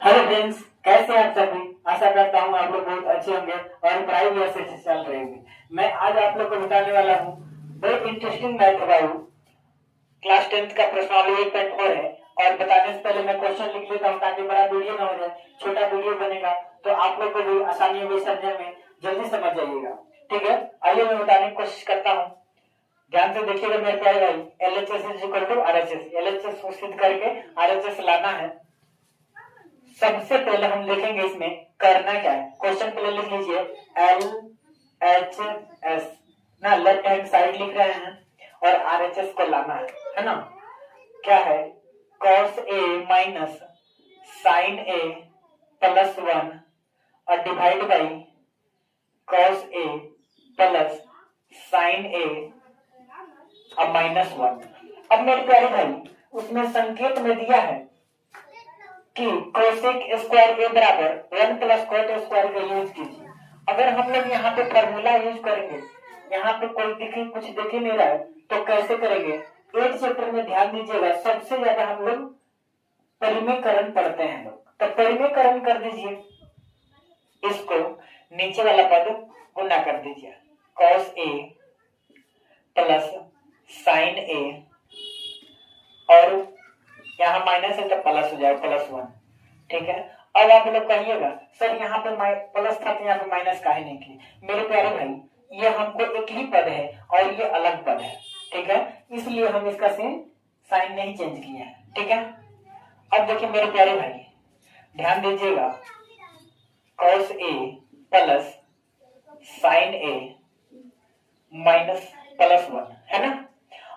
Hello friends, कैसे हैं आप सभी। आशा करता हूँ आप लोग बहुत अच्छे होंगे और पढ़ाई भी अच्छे से चल रही होगी। मैं आज आप लोग को बताने वाला हूँ बहुत interesting math about class 10th का प्रश्नावली 8.4 है। और बताने से पहले मैं क्वेश्चन लिख लेता हूँ ताकि बड़ा वीडियो ना हो जाए, छोटा वीडियो बनेगा तो आप लोग को भी आसानी होगी समझने में, जल्दी समझ जाइएगा। ठीक है, आइए मैं बताने की कोशिश करता हूँ। ध्यान से देखिएगा मेरे प्यारे भाई। LHS is equal to RHS, LHS को सिद्ध करके RHS लाना है। सबसे पहले हम देखेंगे इसमें करना क्या है। क्वेश्चन पहले लिख लीजिए LHS ना, लेफ्ट हैंड साइड लिख रहे हैं और RHS को लाना है ना। क्या है, cos A minus sin A plus 1 और divide by cos A plus sin A और माइनस 1। अब मेरे प्यारे भाई उसमें संकेत में दिया है कि कोसेक स्क्वायर ए बराबर 1 प्लस कोट स्क्वायर का यूज कीजिए। अगर हम लोग यहाँ पे फॉर्मूला यूज करेंगे, यहाँ पे कोई कुछ दिख ही नहीं रहा है तो कैसे करेंगे। 8 चैप्टर में ध्यान दीजिएगा, सबसे ज्यादा हम लोग परिमेयकरण पढ़ते हैं लोग, तो परिमेयकरण कर दीजिए। इसको नीचे वाला पद गुना कर दीजिए, cos A plus sin A और यहाँ माइनस है तो प्लस हो जाए प्लस 1। ठीक है, अब आप लोग कहिएगा सर यहाँ पे प्लस था तो यहाँ पे माइनस काहे नहीं की। मेरे प्यारे भाई ये हमको एक ही पद है और ये अलग पद है। ठीक है, इसलिए हम इसका साइन नहीं चेंज किया है। ठीक है, अब देखिए मेरे प्यारे भाई ध्यान दीजिएगा, cos A plus sin A minus plus 1 है ना।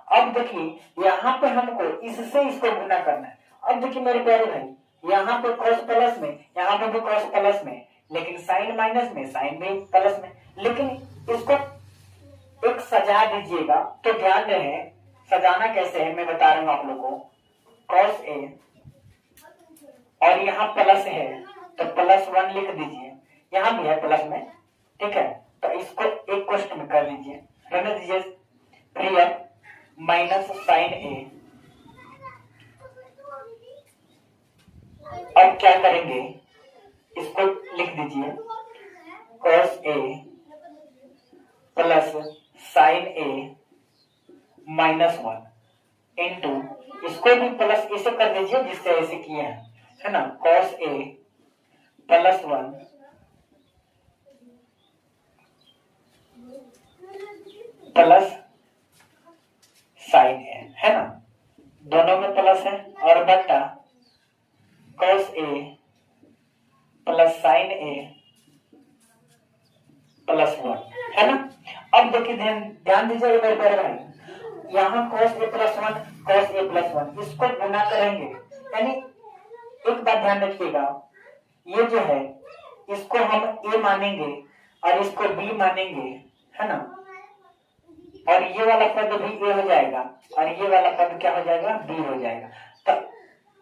अब देखिए यहाँ पे हमको इससे इसको गुना करना है। अब देखिए मेरे प्यारे भाई यहाँ पे cos प्लस में, यहाँ पे भी cos प्लस में, लेकिन sin माइनस में, sin भी प्लस में। लेकिन इसको एक सजा दीजिएगा तो ध्यान रहे सजाना कैसे है, मैं बता रहा हूँ आप लोग को। cos A और यहाँ प्लस है तो प्लस 1 लिख दीजिए, यहाँ भी है प्लस में। ठीक है, तो इसको एक क्वेश्चन में कर लीजिए, रहने दीजिए प्रिय माइनस sin A। अब क्या करेंगे, इसको लिख दीजिए cos A plus sin A minus 1 into, इसको भी प्लस इसे कर दीजिए जिससे ऐसे किए हैं, है ना। cos A plus 1 plus sin A, है ना, दोनों में प्लस है, और बट्टा cos A plus sin A plus 1, है ना। अब देखिए ध्यान दीजिएगा मेरे प्यारे भाई, यहाँ cos A plus 1 cos A plus 1 इसको गुना करेंगे, यानी एक बात ध्यान रखिएगा, ये जो है इसको हम A मानेंगे और इसको B मानेंगे, है ना। और ये वाला पद भी A हो जाएगा और ये वाला पद क्या हो जाएगा, B हो जाएगा। तो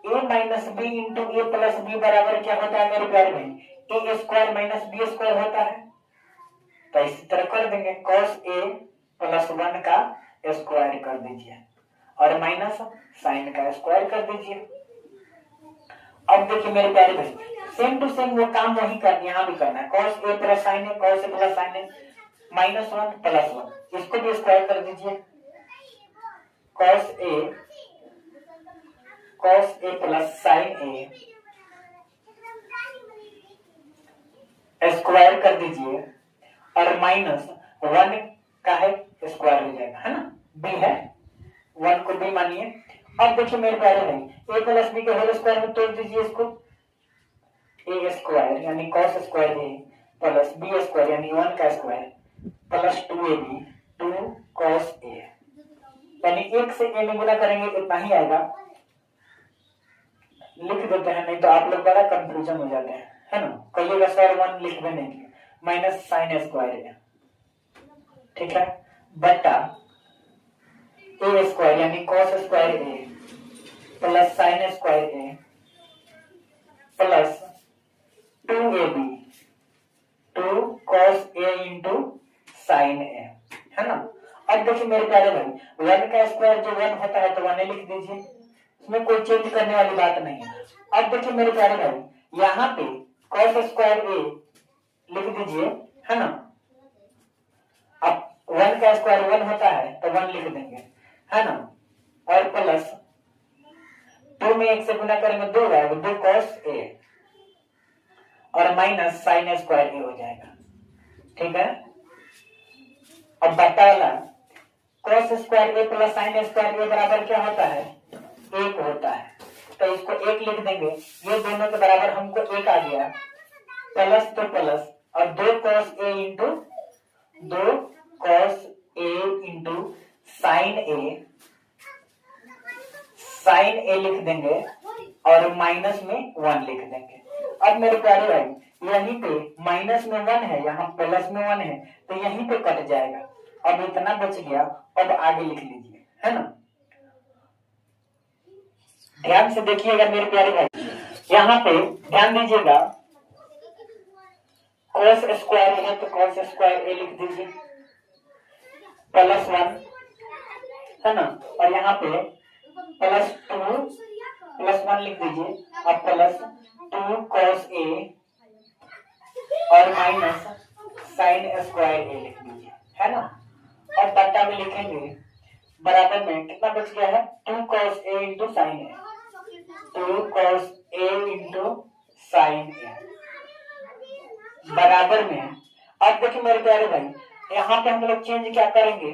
A minus B into A plus B बराबर क्या होता है मेरे प्यारे भाई, A square minus B square होता है। तो इसी तरह कर देंगे, cos A प्लस 1 का स्क्वायर कर दीजिए और माइनस sin का स्क्वायर कर दीजिए। अब देखिए मेरे प्यारे भाई सेम टू सेम वो काम वही करना, यहाँ भी करना है। cos A plus sin A, cos A plus sin A minus 1 plus 1, इसको भी स्क्वायर कर दीजिए। cos A plus sin A square कर दीजिए और माइनस 1 का है स्क्वायर हो जाएगा, है ना। b है, 1 को b मानिए। अब देखिए मेरे प्यारे भाई a प्लस b के होल स्क्वायर में तोड़ दीजिए इसको, a स्क्वायर यानी cos square a plus b square यानी 1 का square plus 2ab 2 cos a, यानी 1 से a में गुना करेंगे इतना ही आएगा। लिख देते हैं, नहीं तो आप लोग बड़ा कंफ्यूजन हो जाते हैं, है ना। कहिएगा सर 1 लिख भी नहीं किया, माइनस sin स्क्वायर है। ठीक है, बट्टा a स्क्वायर यानी cos square a plus sin square a plus 2ab 2 cos a into sin a, है ना। अब देखिए मेरे प्यारे भाई 1 का स्क्वायर जो 1 होता है तो 1 लिख दीजिए, इसमें कोई चेंज करने वाली बात नहीं है। अब देखिए मेरे प्यारे भाई यहाँ पे cos स्क्वायर ए लिख दीजिए, है ना। अब 1 का स्क्वायर 1 होता है तो 1 लिख देंगे, है ना। और प्लस 2 में 1 से गुना करेंगे 2 आएगा, 2 cos ए और माइनस साइन स्क्वायर ए हो जाएगा, ठीक है। अब बटा वाला cos स्क्वायर ए प्लस साइन स्क्वायर ए बराबर क्या होता है, 1 होता है। तो इसको 1 लिख देंगे, ये दोनों के बराबर हमको 1 आ गया, प्लस तो प्लस और 2 cos ए इंटू 2 cos ए इंटू साइन ए लिख देंगे और माइनस में 1 लिख देंगे। अब मेरे प्यारे भाई यहीं पे माइनस में 1 है, यहाँ प्लस में 1 है, तो यहीं पे कट जाएगा। अब इतना बच गया, अब आगे लिख लीजिए, है ना। ध्यान से देखिएगा मेरे प्यारे भाई, यहाँ पे ध्यान दीजिएगा, cos स्क्वायर है तो cos स्क्वायर ए लिख दीजिए प्लस 1, है ना। और यहाँ पे प्लस 2 प्लस 1 लिख दीजिए, अब प्लस 2 cos ए और माइनस साइन स्क्वायर ए लिख दीजिए, है ना। और बट्टा में लिखेंगे बराबर में कितना बच गया है, 2 cos ए इंटू साइन ए, 2 cos ए इंटू साइन ए बराबर में। अब देखिए मेरे प्यारे भाई, यहाँ पे हम लोग चेंज क्या करेंगे,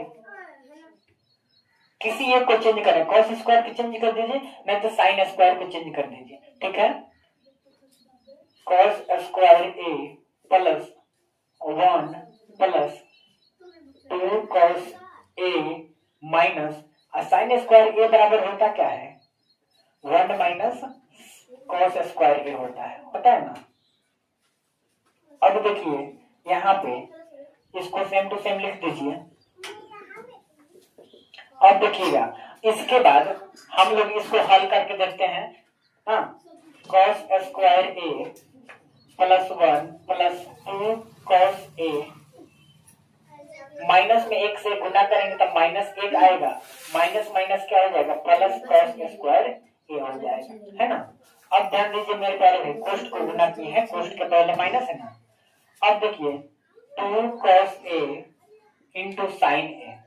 किसी एक को चेंज करें, cos स्क्वायर को चेंज कर दीजिए, नहीं तो साइन स्क्वायर को चेंज कर दीजिए, ठीक है। cos स्क्वायर ए प्लस 1 प्लस 2 cos ए माइनस साइन स्क्वायर ए बराबर होता क्या है, 1 माइनस cos स्क्वायर ए होता है ना। अब देखिए यहाँ पे इसको सेम टू सेम लिख दीजिए। अब देखिएगा इसके बाद हम लोग इसको हल करके देखते हैं, हाँ। cos स्क्वायर ए प्लस 1 प्लस 2 cos ए, माइनस में 1 से गुना करेंगे तब माइनस 1 आएगा, माइनस माइनस क्या हो जाएगा, प्लस cos स्क्वायर ए हो जाएगा, है ना। अब ध्यान दीजिए मेरे प्यारे भाई, कोष्ट को गुना किए हैं, कोष्ट के पहले माइनस है ना। अब देखिए 2 cos ए इंटू साइन ए।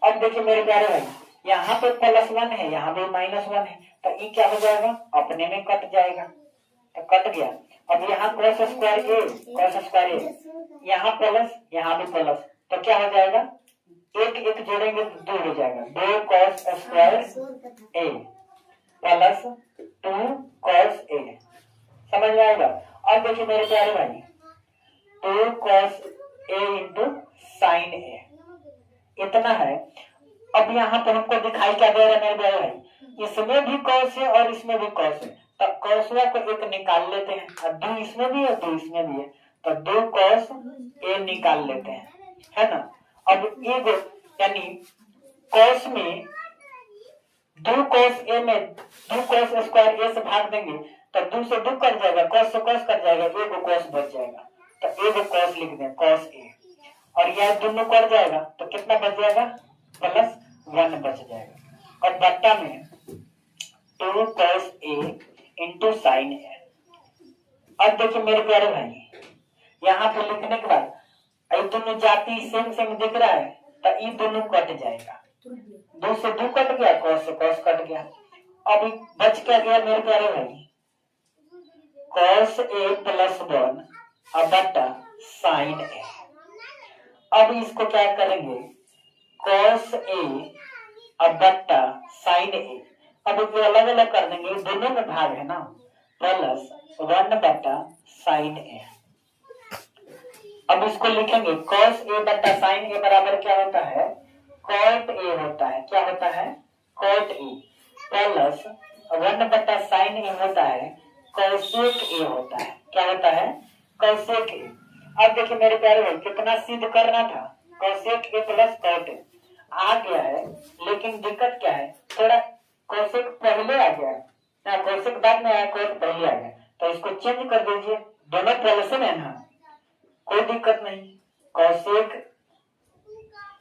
अब देखिए मेरे प्यारे भाई, यहाँ पे प्लस 1 है, यहाँ पे माइनस 1 है, तो ये क्या हो जाएगा, अपने में कट जाएगा, तो कट गया। अब यहाँ cos स्क्वायर ए, यहाँ प्लस यहाँ भी प्लस, तो क्या हो जाएगा, एक एक जोड़ेंगे तो 2 हो जाएगा, 2 cos स्क्वायर ए प्लस 2 cos ए, समझ में आएगा। अब देखिए मेरे प्यारे भाई, 2 cos ए इंटू साइन ए इतना है। अब यहाँ पे हमको दिखाई क्या दे रहा है मेरे प्यारे भाई, इसमें भी cos है और इसमें भी cos है, तो cos को एक निकाल लेते हैं, और 2 इसमें भी है 2 इसमें भी है, तो 2 cos ए निकाल लेते हैं, है ना। अब एक यानी cos में 2 cos ए में 2 cos स्क्वायर ए से भाग देंगे तो 2 से 2 कट जाएगा, cos से cos कट जाएगा, एक cos बच जाएगा, तो एक cos लिख दें, cos ए, और यह दोनों कट जाएगा तो कितना बच जाएगा, प्लस 1 बच जाएगा। और बट्टा में 2 cos ए इंटू साइन ए। अब देखिए मेरे प्यारे भाई, यहाँ पे लिखने के बाद ये दोनों जाति सेम सेम दिख रहा है, तो ये दोनों कट जाएगा, 2 से 2 कट गया, cos से cos कट गया। अब बच क्या गया मेरे प्यारे भाई, cos ए प्लस 1 और बट्टा साइन ए। अब इसको क्या करेंगे, cos ए और बट्टा साइन ए, अब इसको अलग अलग कर देंगे, दोनों में भाग है ना, प्लस 1 बट्टा साइन ए। अब इसको लिखेंगे cos ए बट्टा साइन ए बराबर क्या होता है, cot ए होता है, क्या होता है, cot ए, प्लस 1 बट्टा साइन ए होता है cosec ए होता है, क्या होता है, cosec ए। अब देखिए मेरे प्यारे भाई, कितना सिद्ध करना था, cosec ए प्लस cot ए आ गया है, लेकिन दिक्कत क्या है, थोड़ा cosec पहले आ गया है ना, cosec बाद में आया, cot पहले आ गया, तो इसको चेंज कर दीजिए, दोनों प्लस में है ना, कोई दिक्कत नहीं, cosec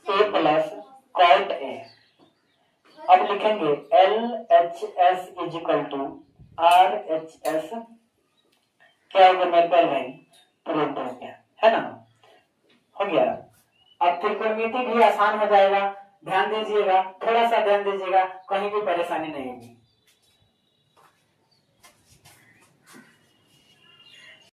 A plus cot A. अब लिखेंगे LHS is equal to RHS क्या होगा, मेरे पहले प्रूफ हो गया, है ना, हो गया। अब त्रिकोणमिति भी आसान हो जाएगा। ध्यान दीजिएगा, थोड़ा सा ध्यान दीजिएगा, कहीं भी परेशानी नहीं होगी।